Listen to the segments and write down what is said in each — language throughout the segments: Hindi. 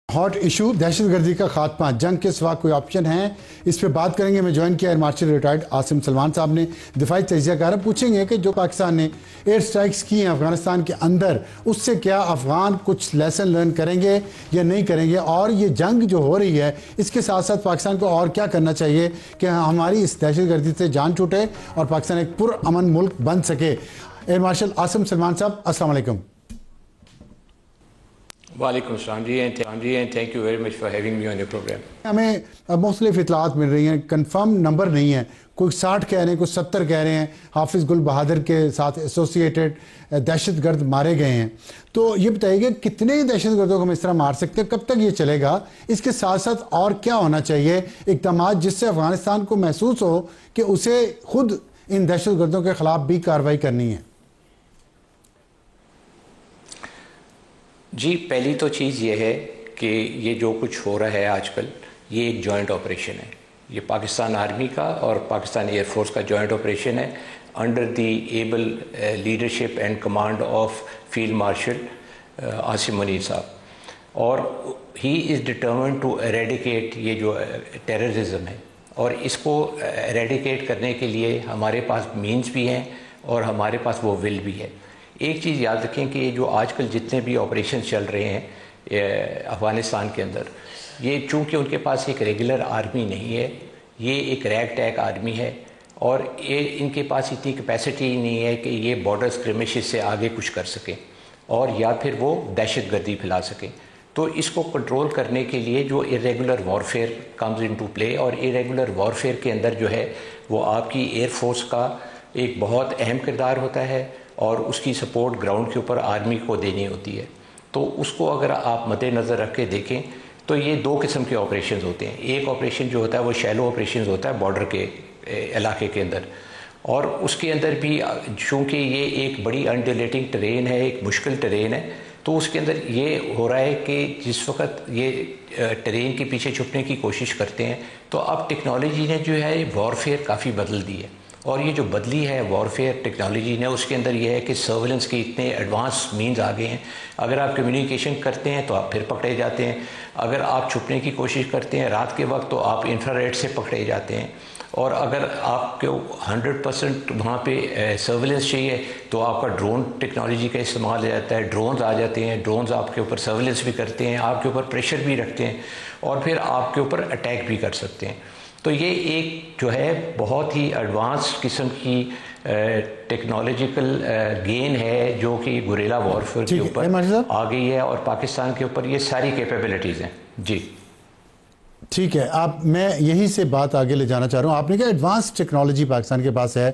हॉट इशू दहशतगर्दी का खात्मा, जंग के सिवा कोई ऑप्शन है? इस पे बात करेंगे। मैं ज्वाइन किया air marshal retired Asim Salman साहब ने, दिफाई तजियाकार। पूछेंगे कि जो पाकिस्तान ने एयर स्ट्राइक्स की हैं अफगानिस्तान के अंदर, उससे क्या अफगान कुछ लेसन लर्न करेंगे या नहीं करेंगे, और ये जंग जो हो रही है इसके साथ साथ पाकिस्तान को और क्या करना चाहिए कि हमारी इस दहशतगर्दी से जान छूटे और पाकिस्तान एक पुरअमन मुल्क बन सके। एयर मार्शल आसिम सलमान साहब, अस्सलाम वालेकुम। वालेकुम अस्सलाम जी, and thank you very much for having me on your programme. हमें मुख्तलिफ इतलात मिल रही हैं, कंफर्म नंबर नहीं है, कोई 60 कह रहे हैं, कोई 70 कह रहे हैं हाफिज़ गुल बहादुर के साथ एसोसिएटेड दहशतगर्द मारे गए हैं। तो ये बताइए कितने दहशतगर्दों को हम इस तरह मार सकते हैं, कब तक ये चलेगा? इसके साथ साथ और क्या होना चाहिए इक़दाम जिससे अफगानिस्तान को महसूस हो कि उसे खुद इन दहशतगर्दों के खिलाफ भी कार्रवाई करनी है? जी, पहली तो चीज़ ये है कि ये जो कुछ हो रहा है आजकल, ये एक जॉइंट ऑपरेशन है। ये पाकिस्तान आर्मी का और पाकिस्तान एयरफोर्स का जॉइंट ऑपरेशन है under the able leadership and command of field marshal Asim Munir साहब। और he is determined to eradicate ये जो टेररिज्म है, और इसको एरेडिकेट करने के लिए हमारे पास मीन्स भी हैं और हमारे पास वो विल भी है। एक चीज़ याद रखें कि ये जो आजकल जितने भी ऑपरेशन चल रहे हैं अफ़गानिस्तान के अंदर, ये चूँकि उनके पास एक रेगुलर आर्मी नहीं है, ये एक रैग टैग आर्मी है, और ये इनके पास इतनी कैपेसिटी नहीं है कि ये बॉर्डर स्क्रिमिशेस से आगे कुछ कर सकें और या फिर वो दहशतगर्दी फैला सकें। तो इसको कंट्रोल करने के लिए जो irregular warfare comes into play, और इरेगुलर वॉरफेयर के अंदर जो है वो आपकी एयरफोर्स का एक बहुत अहम किरदार होता है और उसकी सपोर्ट ग्राउंड के ऊपर आर्मी को देनी होती है। तो उसको अगर आप मद्देनज़र रख के देखें तो ये दो किस्म के ऑपरेशंस होते हैं। एक ऑपरेशन जो होता है वो शैलो ऑपरेशंस होता है बॉर्डर के इलाके के अंदर, और उसके अंदर भी चूँकि ये एक बड़ी अनडिलेटिंग टेरेन है, एक मुश्किल टेरेन है, तो उसके अंदर ये हो रहा है कि जिस वक्त ये टेरेन के पीछे छुपने की कोशिश करते हैं, तो अब टेक्नोलॉजी ने जो है वॉरफेयर काफ़ी बदल दी है। और ये जो बदली है वॉरफेयर टेक्नोलॉजी ने, उसके अंदर ये है कि सर्वेलेंस के इतने एडवांस मीन्स आ गए हैं। अगर आप कम्युनिकेशन करते हैं तो आप फिर पकड़े जाते हैं, अगर आप छुपने की कोशिश करते हैं रात के वक्त तो आप इंफ्रारेड से पकड़े जाते हैं, और अगर आपको 100% वहाँ पे सर्वेलेंस चाहिए तो आपका ड्रोन टेक्नोलॉजी का इस्तेमाल हो जाता है। ड्रोन्स आ जाते हैं, ड्रोन्स आपके ऊपर सर्वेलेंस भी करते हैं, आपके ऊपर प्रेशर भी रखते हैं और फिर आपके ऊपर अटैक भी कर सकते हैं। तो ये एक जो है बहुत ही एडवांस किस्म की टेक्नोलॉजिकल गेन है जो कि गुरिल्ला वॉरफेयर के ऊपर आ गई है, और पाकिस्तान के ऊपर ये सारी कैपेबिलिटीज़ हैं। जी ठीक है, आप मैं यहीं से बात आगे ले जाना चाह रहा हूँ। आपने कहा एडवांस टेक्नोलॉजी पाकिस्तान के पास है,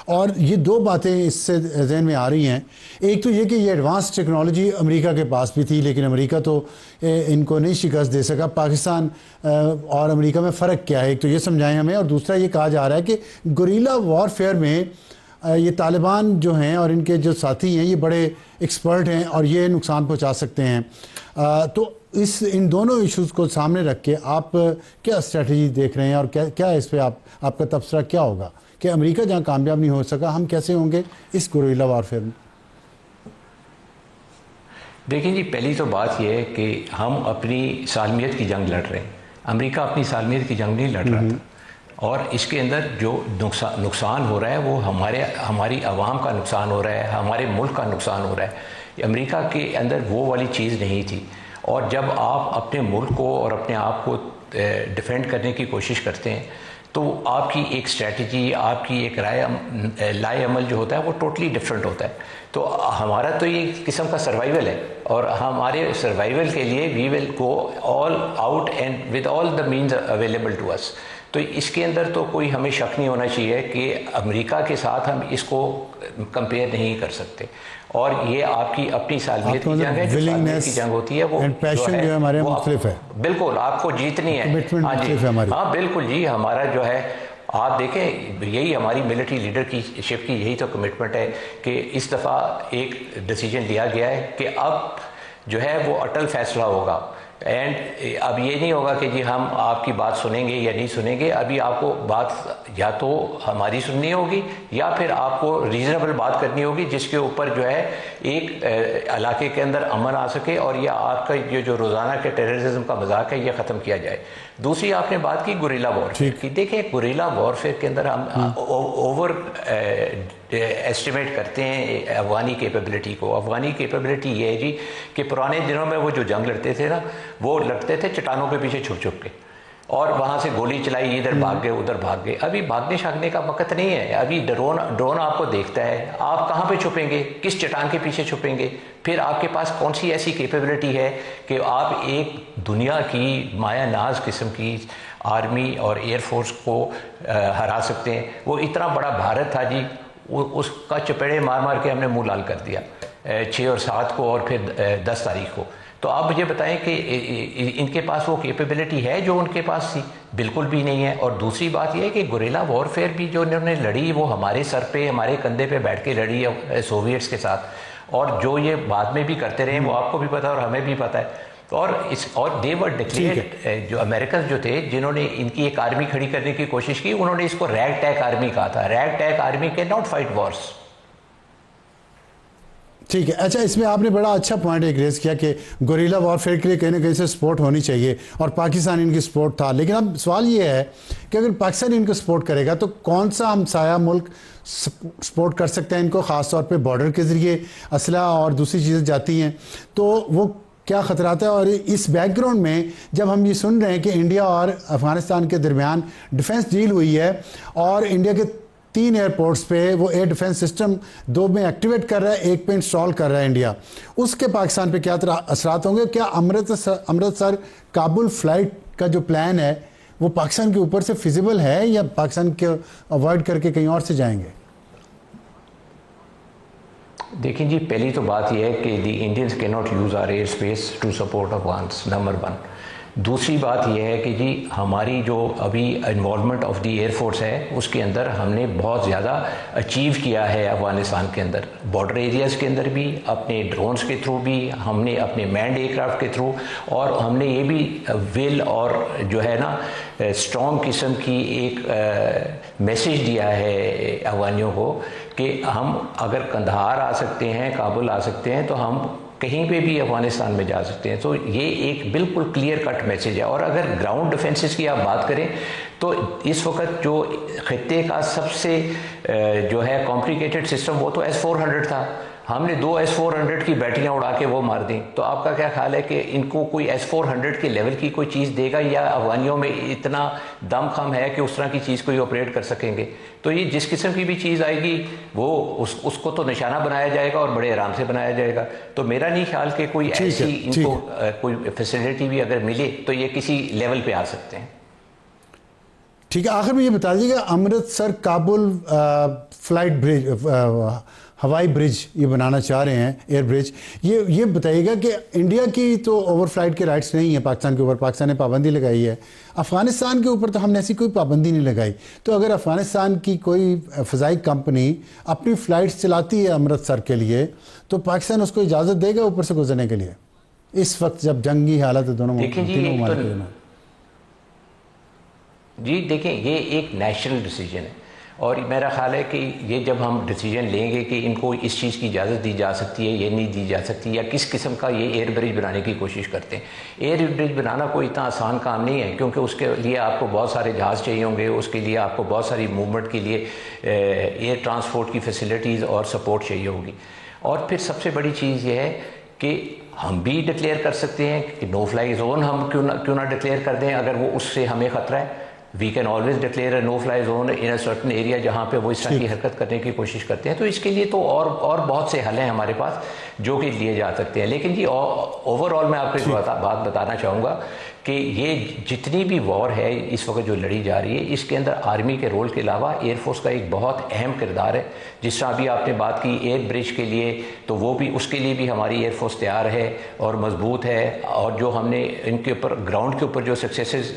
और ये दो बातें इससे जहन में आ रही हैं। एक तो ये कि ये एडवांस टेक्नोलॉजी अमेरिका के पास भी थी, लेकिन अमेरिका तो इनको नहीं शिकस्त दे सका। पाकिस्तान और अमेरिका में फ़र्क क्या है, एक तो ये समझाएं हमें। और दूसरा ये कहा जा रहा है कि गुरिल्ला वॉरफेयर में ये तालिबान जो हैं और इनके जो साथी हैं ये बड़े एक्सपर्ट हैं और ये नुकसान पहुँचा सकते हैं। तो इन दोनों इश्यूज़ को सामने रख के आप क्या स्ट्रेटजी देख रहे हैं, और क्या इस पे आपका तबसरा क्या होगा कि अमेरिका जहां कामयाब नहीं हो सका, हम कैसे होंगे इस गुरिल्ला वॉरफेयर में? देखिए जी, पहली तो बात यह है कि हम अपनी सालमियत की जंग लड़ रहे हैं, अमेरिका अपनी सालमियत की जंग नहीं लड़ रहा था। और इसके अंदर जो नुकसान हो रहा है वो हमारी आवाम का नुकसान हो रहा है, हमारे मुल्क का नुकसान हो रहा है। अमेरिका के अंदर वो वाली चीज़ नहीं थी। और जब आप अपने मुल्क को और अपने आप को डिफेंड करने की कोशिश करते हैं तो आपकी एक स्ट्रेटजी, आपकी एक लाए अमल जो होता है वो टोटली डिफरेंट होता है। तो हमारा तो ये किस्म का सर्वाइवल है, और हमारे सर्वाइवल के लिए we will go all out and with all the means available to us. तो इसके अंदर तो कोई हमें शक नहीं होना चाहिए कि अमेरिका के साथ हम इसको कंपेयर नहीं कर सकते। और ये आपकी अपनी सालमियत की जंग है, जो सालमियत की जंग होती है वो पैशन जो है हमारे मुख्तलिफ है। बिल्कुल, आपको जीतनी है। हाँ जी, हाँ बिल्कुल जी, हमारा जो है आप देखें, यही हमारी मिलिट्री लीडरशिप की यही तो कमिटमेंट है कि इस दफ़ा एक डिसीजन लिया गया है कि अब जो है वो अटल फैसला होगा एंड अब ये नहीं होगा कि जी हम आपकी बात सुनेंगे या नहीं सुनेंगे, अभी आपको बात या तो हमारी सुननी होगी या फिर आपको रीजनेबल बात करनी होगी जिसके ऊपर जो है एक इलाके के अंदर अमन आ सके और यह आपका ये जो रोज़ाना के टेररिज्म का मजाक है ये ख़त्म किया जाए। दूसरी आपने बात की गुरिल्ला वॉरफेयर की। देखिए गुरिल्ला वॉरफेयर के अंदर हम ओवर एस्टिमेट करते हैं अफगानी कैपेबिलिटी को। अफगानी कैपेबिलिटी ये है जी कि पुराने दिनों में वो जो जंग लड़ते थे ना, वो लड़ते थे चट्टानों के पीछे छुप छुप के और वहाँ से गोली चलाई, इधर भाग गए उधर भाग गए। अभी भागने शागने का वक्त नहीं है। अभी ड्रोन आपको देखता है, आप कहाँ पे छुपेंगे, किस चट्टान के पीछे छुपेंगे, फिर आपके पास कौन सी ऐसी कैपेबिलिटी है कि आप एक दुनिया की मायानाज किस्म की आर्मी और एयरफोर्स को हरा सकते हैं। वो इतना बड़ा भारत था जी, उसका चपेड़े मार मार के हमने मुंह लाल कर दिया 6 और 7 को और फिर 10 तारीख को। तो आप मुझे बताएं कि इनके पास वो कैपेबिलिटी है जो उनके पास थी? बिल्कुल भी नहीं है। और दूसरी बात यह है कि गुरिल्ला वॉरफेयर भी जो इन्होंने लड़ी वो हमारे सर पे हमारे कंधे पे बैठ के लड़ी है सोवियट्स के साथ, और जो ये बाद में भी करते रहे वो आपको भी पता है और हमें भी पता है। और दे वर डिक्लेयर्ड, जो अमेरिकन जो थे जिन्होंने इनकी एक आर्मी खड़ी करने की कोशिश की, उन्होंने इसको रैग टैग आर्मी कहा था। Rag tag army can not fight Wars. ठीक है। अच्छा, इसमें आपने बड़ा अच्छा पॉइंट एक रेज किया कि गुरिल्ला वॉरफेयर के लिए कहीं ना कहीं से सपोर्ट होनी चाहिए और पाकिस्तान इनकी सपोर्ट था। लेकिन अब सवाल ये है कि अगर पाकिस्तान इनको सपोर्ट करेगा तो कौन सा हमसाया मुल्क सपोर्ट कर सकता है इनको, ख़ासतौर पे बॉर्डर के ज़रिए असला और दूसरी चीज़ें जाती हैं, तो वो क्या ख़तरात है? और इस बैकग्राउंड में जब हम ये सुन रहे हैं कि इंडिया और अफ़गानिस्तान के दरमियान डिफेंस डील हुई है और इंडिया के 3 एयरपोर्ट्स पे वो एयर डिफेंस सिस्टम 2 में एक्टिवेट कर रहा है, 1 पे इंस्टॉल कर रहा है इंडिया, उसके पाकिस्तान पे क्या असरात होंगे? क्या अमृतसर काबुल फ़्लाइट का जो प्लान है वो पाकिस्तान के ऊपर से फिजिबल है या पाकिस्तान के अवॉइड करके कहीं और से जाएंगे? देखिए जी, पहली तो बात यह है कि the Indians can not use our air space to support Afghans, number 1। दूसरी बात यह है कि जी हमारी जो अभी इन्वॉल्वमेंट ऑफ द एयरफोर्स है उसके अंदर हमने बहुत ज़्यादा अचीव किया है अफगानिस्तान के अंदर, बॉर्डर एरियाज़ के अंदर भी, अपने ड्रोन्स के थ्रू भी, हमने अपने मैंड एयरक्राफ्ट के थ्रू, और हमने ये भी विल और जो है ना स्ट्रॉन्ग किस्म की एक मैसेज दिया है अफगानियों को कि हम अगर कंधार आ सकते हैं, काबुल आ सकते हैं, तो हम कहीं पे भी अफगानिस्तान में जा सकते हैं। तो ये एक बिल्कुल क्लियर कट मैसेज है। और अगर ग्राउंड डिफेंसेस की आप बात करें तो इस वक्त जो खित्ते का सबसे जो है कॉम्प्लिकेटेड सिस्टम वो तो S-400 था। हमने 2 S-400 की बैटरियां उड़ा के वो मार दी। तो आपका क्या ख्याल है कि इनको कोई S-400 के लेवल की कोई चीज़ देगा, या अफगानियों में इतना दमखम है कि उस तरह की चीज़ कोई ऑपरेट कर सकेंगे? तो ये जिस किस्म की भी चीज़ आएगी वो उसको तो निशाना बनाया जाएगा और बड़े आराम से बनाया जाएगा। तो मेरा नहीं ख्याल कि कोई ऐसी इनको कोई फैसिलिटी भी अगर मिले तो ये किसी लेवल पे आ सकते हैं। ठीक है, आखिर में ये बता दीजिएगा, अमृतसर काबुल फ्लाइट ब्रिज, हवाई ब्रिज ये बनाना चाह रहे हैं, एयर ब्रिज, ये बताइएगा कि इंडिया की तो ओवर फ्लाइट के राइट्स नहीं है पाकिस्तान के ऊपर, पाकिस्तान ने पाबंदी लगाई है। अफगानिस्तान के ऊपर तो हमने ऐसी कोई पाबंदी नहीं लगाई। तो अगर अफगानिस्तान की कोई फ़ज़ाई कंपनी अपनी फ़्लाइट्स चलाती है अमृतसर के लिए, तो पाकिस्तान उसको इजाज़त देगा ऊपर से गुजरने के लिए इस वक्त जब जंगी हालत है दोनों ममालिक? जी देखिए, ये एक नेशनल डिसीजन है और मेरा ख्याल है कि ये जब हम डिसीजन लेंगे कि इनको इस चीज़ की इजाज़त दी जा सकती है, ये नहीं दी जा सकती, या किस किस्म का ये एयर ब्रिज बनाने की कोशिश करते हैं। एयर ब्रिज बनाना कोई इतना आसान काम नहीं है, क्योंकि उसके लिए आपको बहुत सारे जहाज़ चाहिए होंगे, उसके लिए आपको बहुत सारी मूवमेंट के लिए एयर ट्रांसपोर्ट की फैसिलिटीज़ और सपोर्ट चाहिए होगी। और फिर सबसे बड़ी चीज़ ये है कि हम भी डिक्लेयर कर सकते हैं कि नो फ्लाई जोन हम क्यों ना डिक्लेयर कर दें अगर वो उससे हमें ख़तरा है। We can always declare a no fly zone in a certain area जहाँ पे वो इस तरह की हरकत करने की कोशिश करते हैं। तो इसके लिए तो और बहुत से हल हैं हमारे पास जो कि लिए जा सकते हैं। लेकिन जी ओवरऑल मैं आपको एक बात बताना चाहूँगा कि ये जितनी भी वॉर है इस वक्त जो लड़ी जा रही है, इसके अंदर आर्मी के रोल के अलावा एयरफोर्स का एक बहुत अहम किरदार है। जिस तरह अभी आपने बात की एयर ब्रिज के लिए, तो वो भी उसके लिए भी हमारी एयरफोर्स तैयार है और मजबूत है। और जो हमने इनके ऊपर ग्राउंड के ऊपर जो सक्सेसेस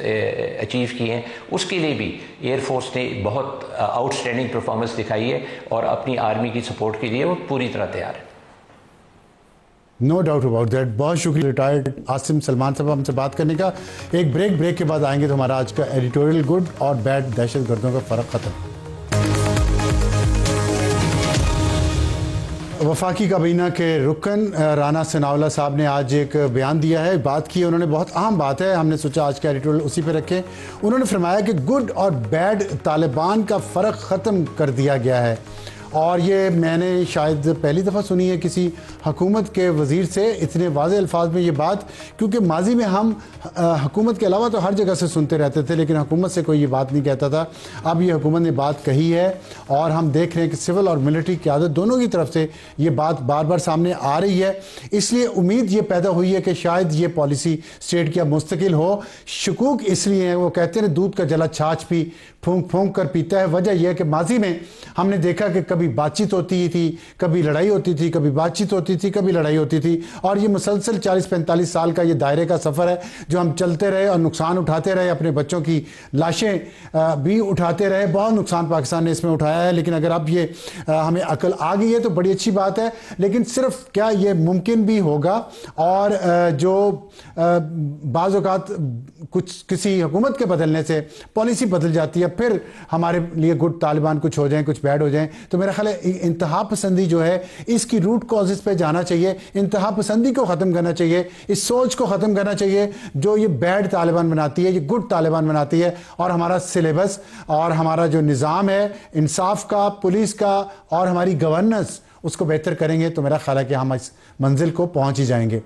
अचीव किए हैं उसके लिए भी एयरफोर्स ने बहुत आउटस्टैंडिंग परफॉर्मेंस दिखाई है और अपनी आर्मी की सपोर्ट के लिए वो पूरी तरह तैयार है। No doubt about that. बहुत शुक्रिया रिटायर्ड आसिम सलमान साहब हमसे बात करने का। एक ब्रेक के बाद आएंगे तो हमारा आज का एडिटोरियल गुड और बैड दहशतगर्दों का फ़र्क ख़त्म। वफाकी काबीना के रुकन राना सनाउल्लाह साहब ने आज एक बयान दिया है, बात की उन्होंने, बहुत अहम बात है, हमने सोचा आज का एडिटोरियल उसी पे रखें। उन्होंने फरमाया कि गुड और बैड तालिबान का फ़र्क ख़त्म कर दिया गया है, और ये मैंने शायद पहली दफ़ा सुनी है किसी हुकूमत के वज़ीर से इतने वाज़े अल्फाज में ये बात, क्योंकि माजी में हम हुकूमत के अलावा तो हर जगह से सुनते रहते थे, लेकिन हुकूमत से कोई ये बात नहीं कहता था। अब ये हुकूमत ने बात कही है और हम देख रहे हैं कि सिविल और मिलिट्री क़यादत दोनों की तरफ से ये बात बार बार सामने आ रही है। इसलिए उम्मीद ये पैदा हुई है कि शायद ये पॉलिसी स्टेट की अब मुस्तकिल हो। शकूक इसलिए हैं, वो कहते हैं दूध का जला छाछ भी फूंक फूंक कर पीता है। वजह यह है कि माजी में हमने देखा कि कभी बातचीत होती थी, कभी लड़ाई होती थी, कभी बातचीत होती थी, कभी लड़ाई होती थी, और ये मुसलसल 40-45 साल का ये दायरे का सफ़र है जो हम चलते रहे और नुकसान उठाते रहे, अपने बच्चों की लाशें भी उठाते रहे। बहुत नुकसान पाकिस्तान ने इसमें उठाया है, लेकिन अगर अब ये हमें अकल आ गई है तो बड़ी अच्छी बात है। लेकिन सिर्फ क्या ये मुमकिन भी होगा, और जो बाज़ औक़ात कुछ किसी हुकूमत के बदलने से पॉलिसी बदल जाती है, फिर हमारे लिए गुड तालिबान कुछ हो जाए, कुछ बैड हो जाए, तो मेरा ख्याल है इंतहा पसंदी जो है इसकी रूट कॉजेज़ पे जाना चाहिए। इंतहा पसंदी को ख़त्म करना चाहिए, इस सोच को ख़त्म करना चाहिए जो ये बैड तालिबान बनाती है, ये गुड तालिबान बनाती है। और हमारा सिलेबस और हमारा जो निज़ाम है इंसाफ का, पुलिस का, और हमारी गवर्नेंस, उसको बेहतर करेंगे तो मेरा ख्याल है कि हम इस मंजिल को पहुँच ही जाएंगे।